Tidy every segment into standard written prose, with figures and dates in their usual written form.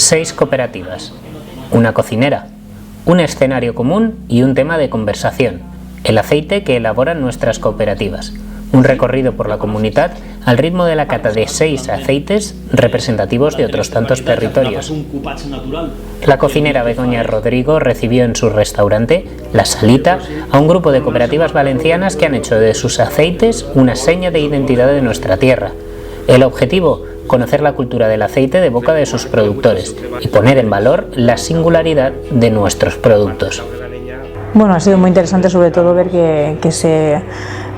6 cooperativas, una cocinera, un escenario común y un tema de conversación, el aceite que elaboran nuestras cooperativas. Un recorrido por la comunidad al ritmo de la cata de 6 aceites representativos de otros tantos territorios. La cocinera Begoña Rodrigo recibió en su restaurante, La Salita, a un grupo de cooperativas valencianas que han hecho de sus aceites una seña de identidad de nuestra tierra. El objetivo, conocer la cultura del aceite de boca de sus productores y poner en valor la singularidad de nuestros productos. Bueno, ha sido muy interesante sobre todo ver que se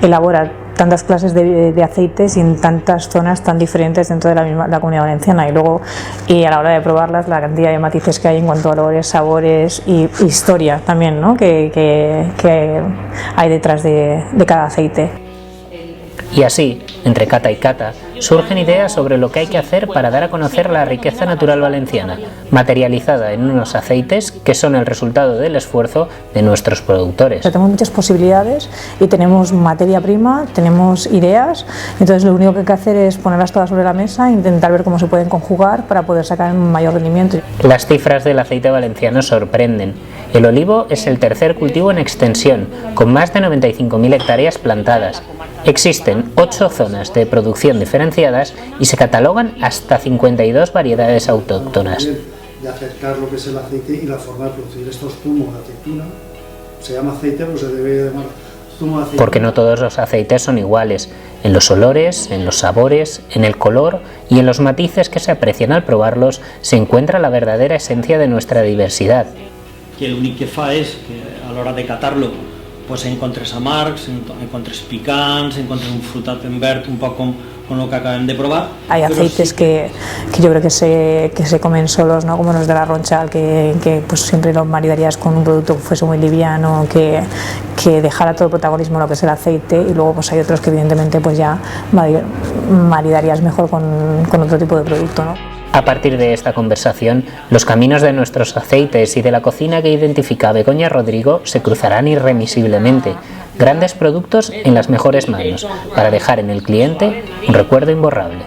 elabora tantas clases de aceites y en tantas zonas tan diferentes dentro de la Comunidad Valenciana, y luego a la hora de probarlas la cantidad de matices que hay en cuanto a olores, sabores y historia también, ¿no? que hay detrás de cada aceite. Y así, entre cata y cata, surgen ideas sobre lo que hay que hacer para dar a conocer la riqueza natural valenciana, materializada en unos aceites que son el resultado del esfuerzo de nuestros productores. Tenemos muchas posibilidades y tenemos materia prima, tenemos ideas, entonces lo único que hay que hacer es ponerlas todas sobre la mesa e intentar ver cómo se pueden conjugar para poder sacar un mayor rendimiento. Las cifras del aceite valenciano sorprenden. El olivo es el tercer cultivo en extensión, con más de 95.000 hectáreas plantadas. Existen 8 zonas de producción diferenciadas y se catalogan hasta 52 variedades autóctonas. De acercar lo que es el aceite y la forma de producir estos zumos de aceituna. Se llama aceite, pero se debe llamar zumo de aceituna. Porque no todos los aceites son iguales, en los olores, en los sabores, en el color y en los matices que se aprecian al probarlos se encuentra la verdadera esencia de nuestra diversidad. Que l'únic que fa és que a l'hora de catar-lo pues encontres amargs, encontres picants, encontres un frutat en verd un poc con lo que acabem de probar. Hay aceites que yo creo que se comen solos, ¿no? Como los de la Ronchal, que pues siempre los maridarías con un producto que fuese muy liviano, que dejara todo el protagonismo lo que es el aceite, y luego pues hay otros que evidentemente pues ya maridarías mejor con otro tipo de producto, ¿no? A partir de esta conversación, los caminos de nuestros aceites y de la cocina que identifica a Begoña Rodrigo se cruzarán irremisiblemente. Grandes productos en las mejores manos, para dejar en el cliente un recuerdo imborrable.